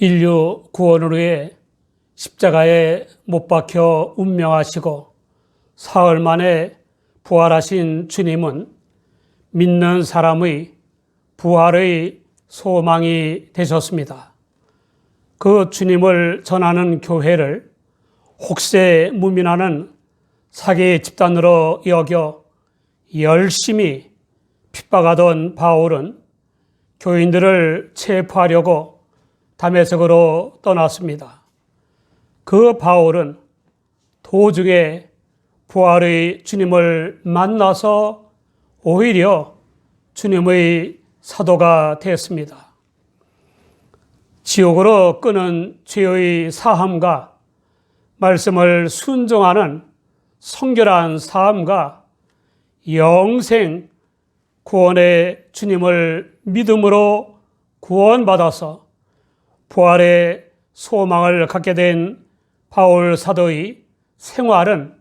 인류 구원을 위해 십자가에 못 박혀 운명하시고 사흘 만에 부활하신 주님은 믿는 사람의 부활의 소망이 되셨습니다. 그 주님을 전하는 교회를 혹세무민하는 사기 집단으로 여겨 열심히 핍박하던 바울은 교인들을 체포하려고 다메섹으로 떠났습니다. 그 바울은 도중에 부활의 주님을 만나서 오히려 주님의 사도가 됐습니다. 지옥으로 끄는 죄의 사함과 말씀을 순종하는 성결한 삶과 영생 구원의 주님을 믿음으로 구원받아서 부활의 소망을 갖게 된 바울 사도의 생활은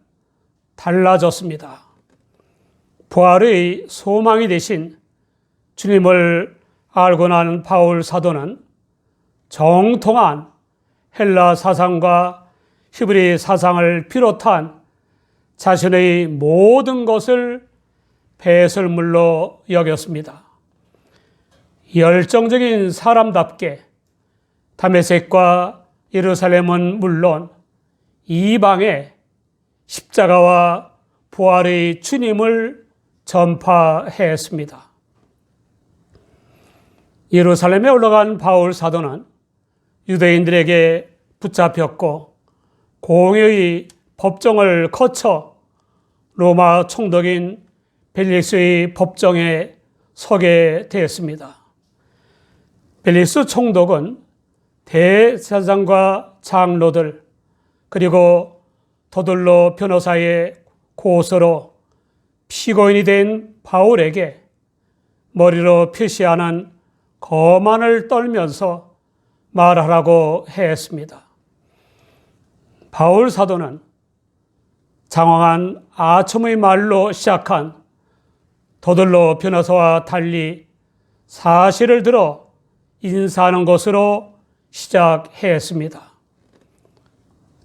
달라졌습니다. 부활의 소망이 되신 주님을 알고 난 바울 사도는 정통한 헬라 사상과 히브리 사상을 비롯한 자신의 모든 것을 배설물로 여겼습니다. 열정적인 사람답게 다메섹과 예루살렘은 물론 이방에 십자가와 부활의 주님을 전파했습니다. 예루살렘에 올라간 바울 사도는 유대인들에게 붙잡혔고 공의의 법정을 거쳐 로마 총독인 벨릭스의 법정에 서게 되었습니다. 벨릭스 총독은 대제사장과 장로들 그리고 더둘로 변호사의 고소로 피고인이 된 바울에게 머리로 표시하는 거만을 떨면서 말하라고 했습니다. 바울 사도는 장황한 아첨의 말로 시작한 더둘로 변호사와 달리 사실을 들어 인사하는 것으로 시작했습니다.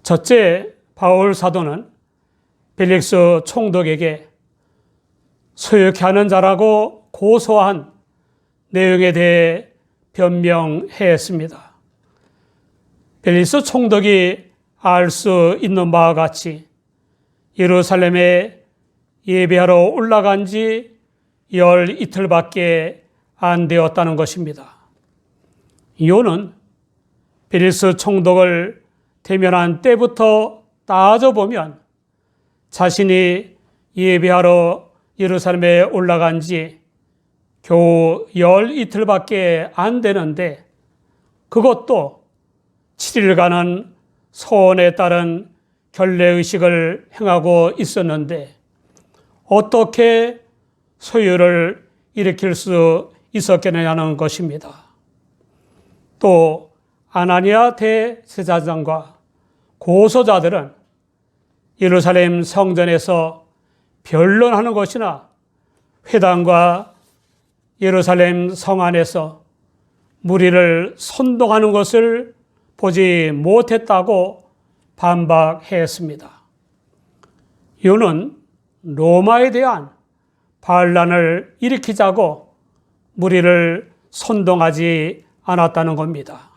첫째, 바울 사도는 벨릭스 총독에게 소유케 하는 자라고 고소한 내용에 대해 변명했습니다. 벨릭스 총독이 알 수 있는 바와 같이 예루살렘에 예배하러 올라간 지 열 이틀밖에 안 되었다는 것입니다. 이유는 벨릭스 총독을 대면한 때부터 따져보면 자신이 예배하러 예루살렘에 올라간 지 겨우 열 이틀밖에 안 되는데 그것도 7일간은 소원에 따른 결례의식을 행하고 있었는데 어떻게 소유를 일으킬 수 있었겠느냐는 것입니다. 또 아나니아 대제사장과 고소자들은 예루살렘 성전에서 변론하는 것이나 회당과 예루살렘 성 안에서 무리를 선동하는 것을 보지 못했다고 반박했습니다. 이유는 로마에 대한 반란을 일으키자고 무리를 선동하지 않았다는 겁니다.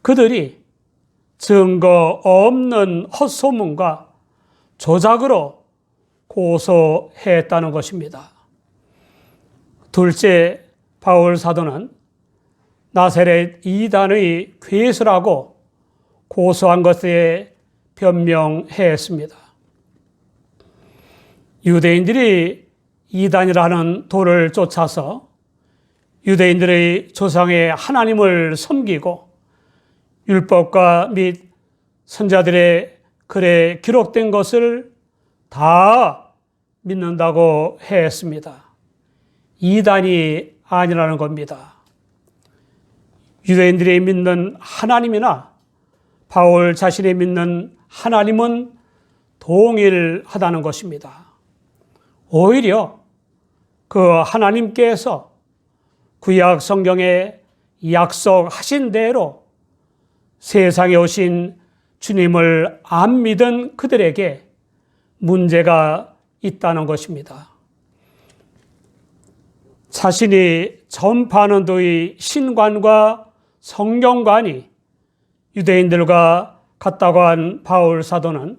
그들이 증거 없는 헛소문과 조작으로 고소했다는 것입니다. 둘째, 바울 사도는 나사렛 이단의 괴수라고 고소한 것에 변명했습니다. 유대인들이 이단이라는 돌을 쫓아서 유대인들의 조상의 하나님을 섬기고 율법과 및 선자들의 글에 기록된 것을 다 믿는다고 했습니다. 이단이 아니라는 겁니다. 유대인들이 믿는 하나님이나 바울 자신이 믿는 하나님은 동일하다는 것입니다. 오히려 그 하나님께서 구약 성경에 약속하신 대로 세상에 오신 주님을 안 믿은 그들에게 문제가 있다는 것입니다. 자신이 전파하는 도의 신관과 성경관이 유대인들과 같다고 한 바울 사도는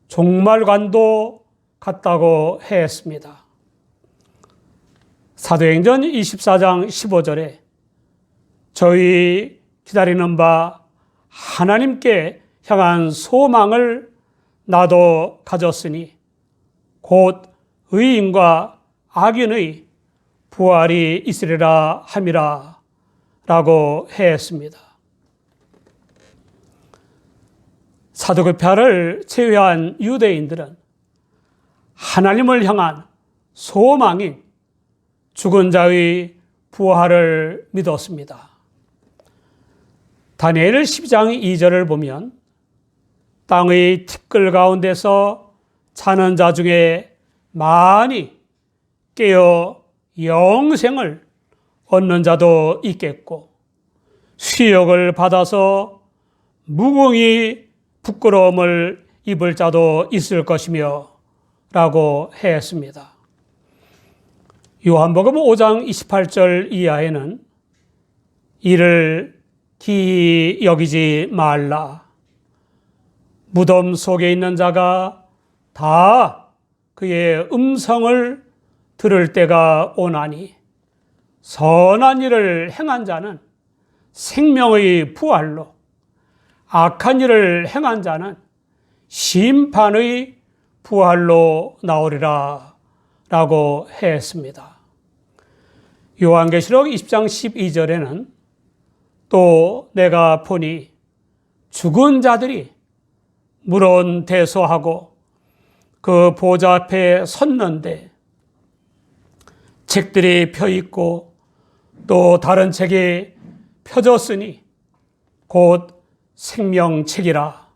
종말관도 같다고 했습니다. 사도행전 24장 15절에 저희 기다리는 바 하나님께 향한 소망을 나도 가졌으니 곧 의인과 악인의 부활이 있으리라 함이라 라고 했습니다. 사도급파를 제외한 유대인들은 하나님을 향한 소망인 죽은 자의 부활을 믿었습니다. 다니엘 12장 2절을 보면 땅의 티끌 가운데서 자는 자 중에 많이 깨어 영생을 얻는 자도 있겠고 수욕을 받아서 무궁히 부끄러움을 입을 자도 있을 것이며 라고 했습니다. 요한복음 5장 28절 이하에는 이를 기이 여기지 말라. 무덤 속에 있는 자가 다 그의 음성을 들을 때가 오나니 선한 일을 행한 자는 생명의 부활로 악한 일을 행한 자는 심판의 부활로 나오리라 라고 했습니다. 요한계시록 20장 12절에는 또 내가 보니 죽은 자들이 물론 대소하고 그 보좌 앞에 섰는데 책들이 펴있고 또 다른 책이 펴졌으니 곧 생명책이라.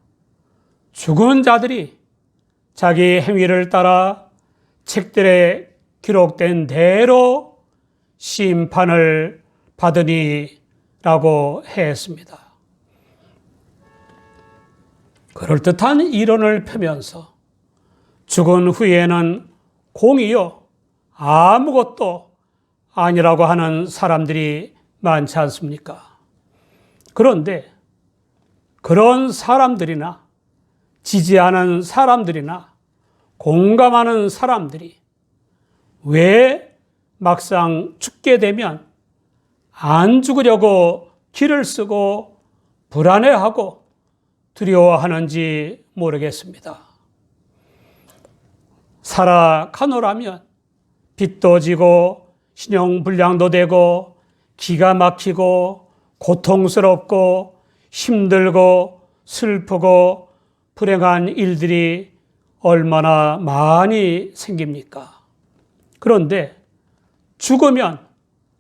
죽은 자들이 자기 행위를 따라 책들에 기록된 대로 심판을 받으니 라고 했습니다. 그럴듯한 이론을 펴면서 죽은 후에는 공이요 아무것도 아니라고 하는 사람들이 많지 않습니까? 그런데 그런 사람들이나 지지하는 사람들이나 공감하는 사람들이 왜 막상 죽게 되면 안 죽으려고 기를 쓰고 불안해하고 두려워하는지 모르겠습니다. 살아가노라면 빚도 지고 신용불량도 되고 기가 막히고 고통스럽고 힘들고 슬프고 불행한 일들이 얼마나 많이 생깁니까? 그런데 죽으면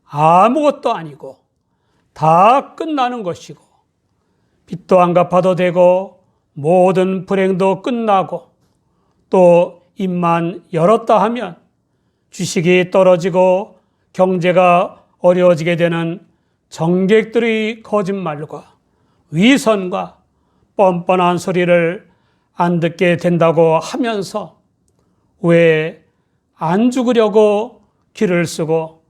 아무것도 아니고 다 끝나는 것이고 빚도 안 갚아도 되고 모든 불행도 끝나고 또 입만 열었다 하면 주식이 떨어지고 경제가 어려워지게 되는 정객들의 거짓말과 위선과 뻔뻔한 소리를 안 듣게 된다고 하면서 왜 안 죽으려고 기를 쓰고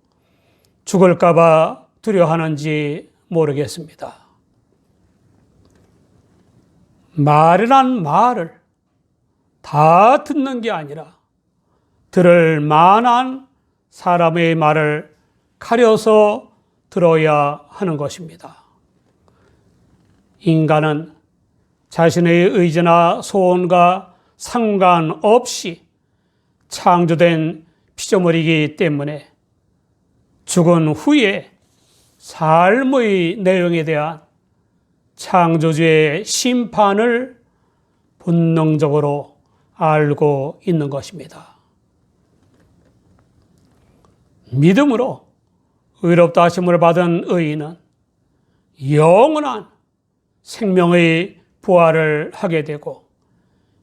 죽을까 봐 두려워하는지 모르겠습니다. 말이란 말을 다 듣는 게 아니라 들을 만한 사람의 말을 가려서 들어야 하는 것입니다. 인간은 자신의 의지나 소원과 상관없이 창조된 피조물이기 때문에 죽은 후에 삶의 내용에 대한 창조주의 심판을 본능적으로 알고 있는 것입니다. 믿음으로 의롭다 하심을 받은 의인은 영원한 생명의 부활을 하게 되고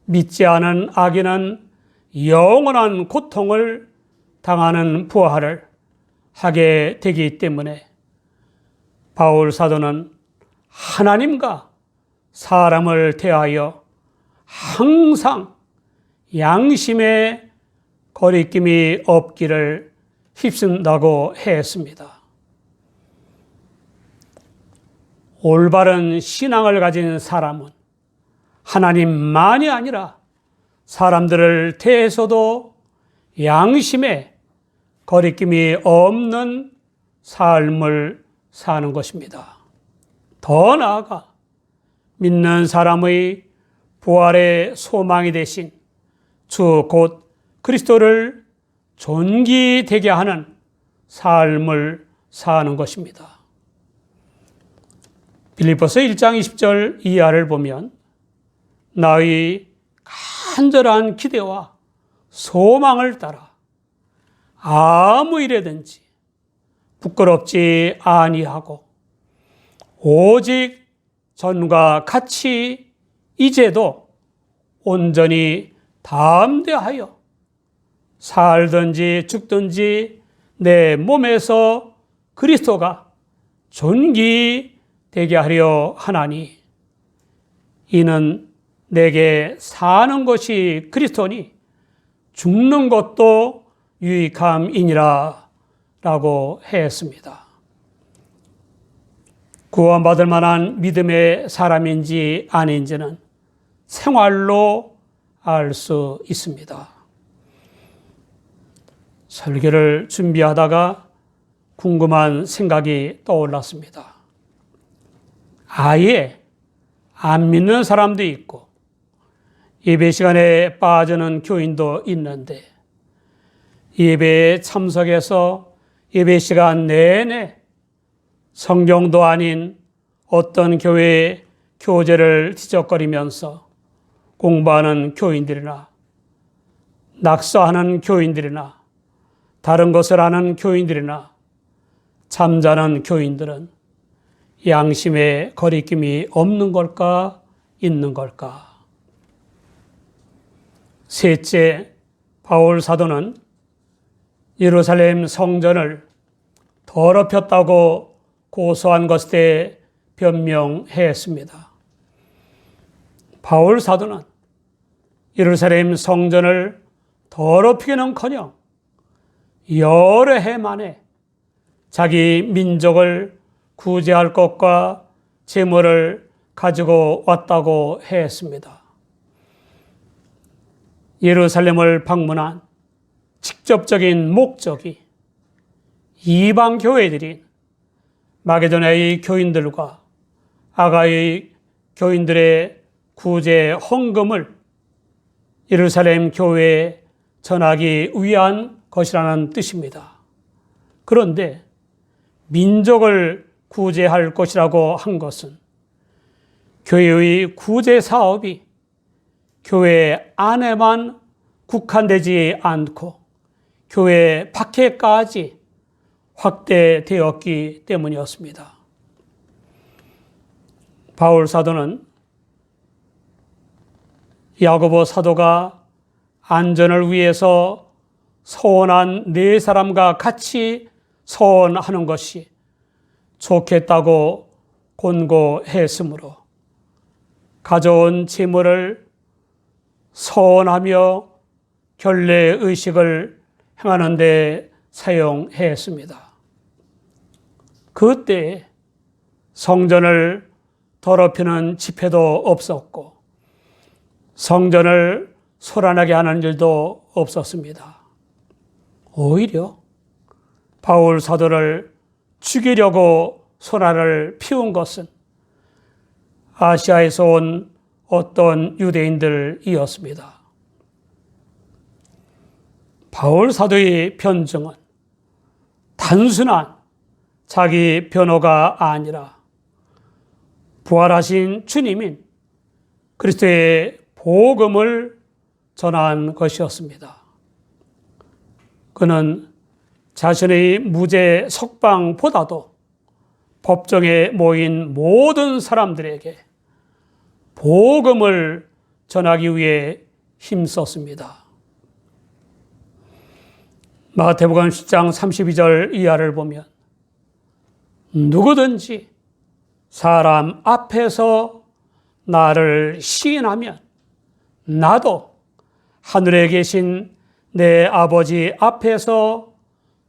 믿지 않은 악인은 영원한 고통을 당하는 부활을 하게 되기 때문에 바울 사도는 하나님과 사람을 대하여 항상 양심의 거리낌이 없기를 힘쓴다고 했습니다. 올바른 신앙을 가진 사람은 하나님만이 아니라 사람들을 대해서도 양심의 거리낌이 없는 삶을 사는 것입니다. 더 나아가 믿는 사람의 부활의 소망이 되신 주 곧 그리스도를 존귀되게 하는 삶을 사는 것입니다. 빌립보서 1장 20절 이하를 보면 나의 간절한 기대와 소망을 따라 아무 일에든지 부끄럽지 아니하고 오직 전과 같이 이제도 온전히 담대하여 살든지 죽든지 내 몸에서 그리스도가 존귀되게 하려 하나니 이는 내게 사는 것이 그리스도니 죽는 것도 유익함이니라 라고 했습니다. 구원받을 만한 믿음의 사람인지 아닌지는 생활로 알 수 있습니다. 설교를 준비하다가 궁금한 생각이 떠올랐습니다. 아예 안 믿는 사람도 있고 예배 시간에 빠지는 교인도 있는데 예배에 참석해서 예배 시간 내내 성경도 아닌 어떤 교회의 교재를 뒤적거리면서 공부하는 교인들이나 낙서하는 교인들이나 다른 것을 하는 교인들이나 잠자는 교인들은 양심의 거리낌이 없는 걸까, 있는 걸까? 셋째, 바울 사도는 예루살렘 성전을 더럽혔다고 고소한 것에 대해 변명했습니다. 바울 사도는 예루살렘 성전을 더럽히기는커녕 여러 해 만에 자기 민족을 구제할 것과 재물을 가지고 왔다고 했습니다. 예루살렘을 방문한 직접적인 목적이 이방 교회들인 마게도냐의 교인들과 아가의 교인들의 구제 헌금을 예루살렘 교회에 전하기 위한 것이라는 뜻입니다. 그런데 민족을 구제할 것이라고 한 것은 교회의 구제 사업이 교회 안에만 국한되지 않고 교회 밖에까지 확대되었기 때문이었습니다. 바울 사도는 야고보 사도가 안전을 위해서 서원한 네 사람과 같이 서원하는 것이 좋겠다고 권고했으므로 가져온 재물을 서원하며 결례의식을 행하는 데 사용했습니다. 그때 성전을 더럽히는 집회도 없었고 성전을 소란하게 하는 일도 없었습니다. 오히려 바울 사도를 죽이려고 소란을 피운 것은 아시아에서 온 어떤 유대인들이었습니다. 바울 사도의 변증은 단순한 자기 변호가 아니라 부활하신 주님인 그리스도의 복음을 전한 것이었습니다. 그는 자신의 무죄 석방보다도 법정에 모인 모든 사람들에게 복음을 전하기 위해 힘썼습니다. 마태복음 10장 32절 이하를 보면 누구든지 사람 앞에서 나를 시인하면 나도 하늘에 계신 내 아버지 앞에서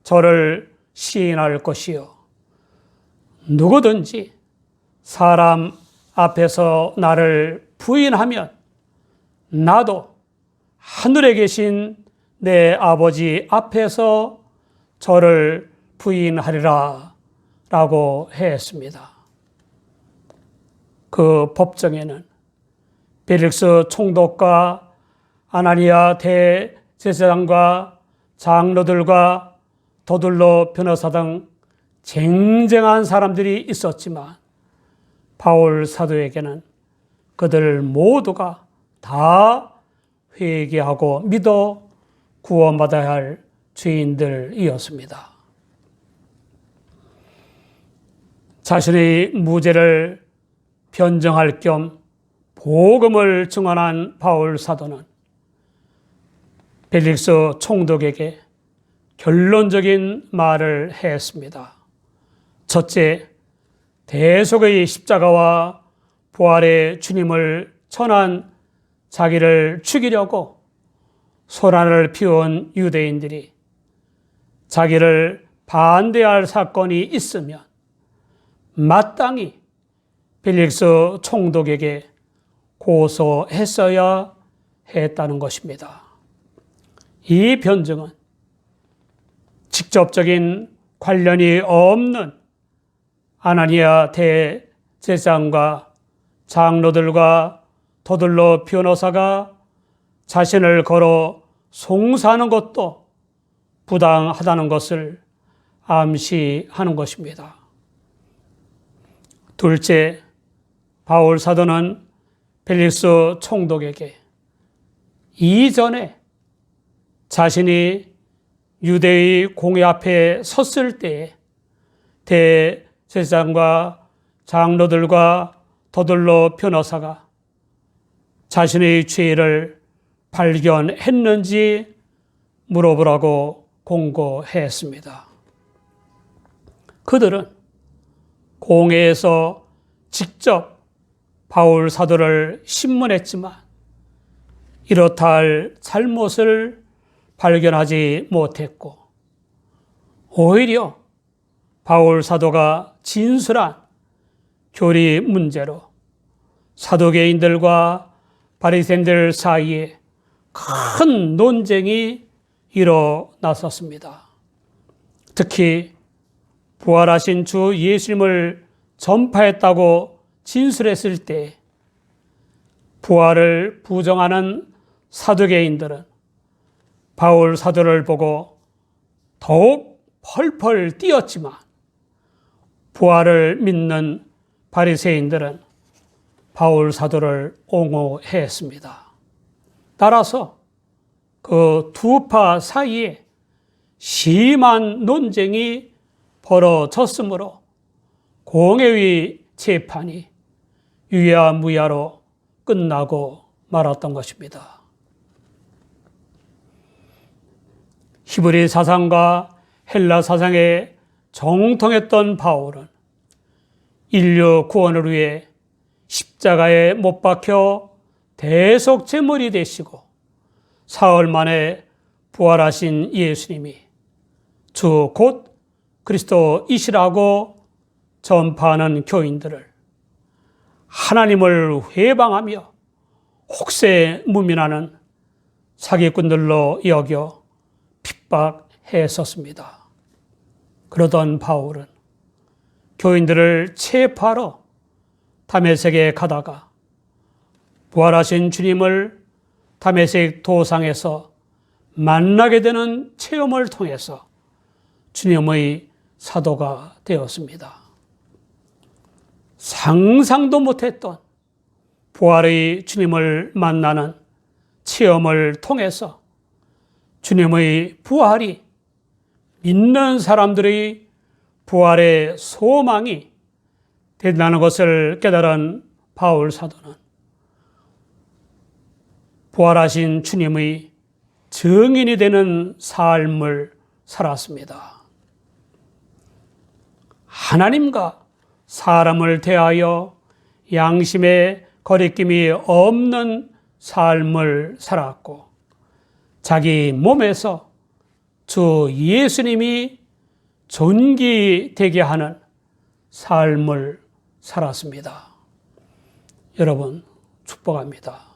저를 시인할 것이요. 누구든지 사람 앞에서 나를 부인하면 나도 하늘에 계신 내 아버지 앞에서 저를 부인하리라 라고 했습니다. 그 법정에는 벨릭스 총독과 아나니아 대제사장과 장로들과 더둘로 변호사 등 쟁쟁한 사람들이 있었지만 바울 사도에게는 그들 모두가 다 회개하고 믿어 구원받아야 할 죄인들이었습니다. 자신의 무죄를 변정할 겸 복음을 증언한 바울 사도는 벨릭스 총독에게 결론적인 말을 했습니다. 첫째, 대속의 십자가와 부활의 주님을 전한 자기를 죽이려고 소란을 피운 유대인들이 자기를 반대할 사건이 있으면 마땅히 벨릭스 총독에게 고소했어야 했다는 것입니다. 이 변증은 직접적인 관련이 없는 아나니아 대제사장과 장로들과 더둘로 변호사가 자신을 걸어 송사하는 것도 부당하다는 것을 암시하는 것입니다. 둘째, 바울 사도는 벨릭스 총독에게 이전에 자신이 유대의 공회 앞에 섰을 때에 대제사장과 장로들과 더둘로 변호사가 자신의 죄를 발견했는지 물어보라고 공고했습니다. 그들은 공회에서 직접 바울 사도를 신문했지만 이렇다 할 잘못을 발견하지 못했고 오히려 바울 사도가 진술한 교리 문제로 사두개인들과 바리새인들 사이에 큰 논쟁이 일어났었습니다. 특히 부활하신 주 예수님을 전파했다고 진술했을 때 부활을 부정하는 사두개인들은 바울 사도를 보고 더욱 펄펄 뛰었지만 부활을 믿는 바리새인들은 바울 사도를 옹호했습니다. 따라서 그 두 파 사이에 심한 논쟁이 벌어졌으므로 공회의 재판이 유야무야로 끝나고 말았던 것입니다. 히브리 사상과 헬라 사상에 정통했던 바울은 인류 구원을 위해 십자가에 못 박혀 대속 제물이 되시고 사흘 만에 부활하신 예수님이 주 곧 그리스도이시라고 전파하는 교인들을 하나님을 회방하며 혹세무민하는 사기꾼들로 여겨 핍박했었습니다. 그러던 바울은 교인들을 체포하러 다메섹에 가다가 부활하신 주님을 다메섹 도상에서 만나게 되는 체험을 통해서 주님의 사도가 되었습니다. 상상도 못했던 부활의 주님을 만나는 체험을 통해서 주님의 부활이 믿는 사람들의 부활의 소망이 된다는 것을 깨달은 바울 사도는 부활하신 주님의 증인이 되는 삶을 살았습니다. 하나님과 사람을 대하여 양심의 거리낌이 없는 삶을 살았고 자기 몸에서 주 예수님이 존귀되게 하는 삶을 살았습니다. 여러분 축복합니다.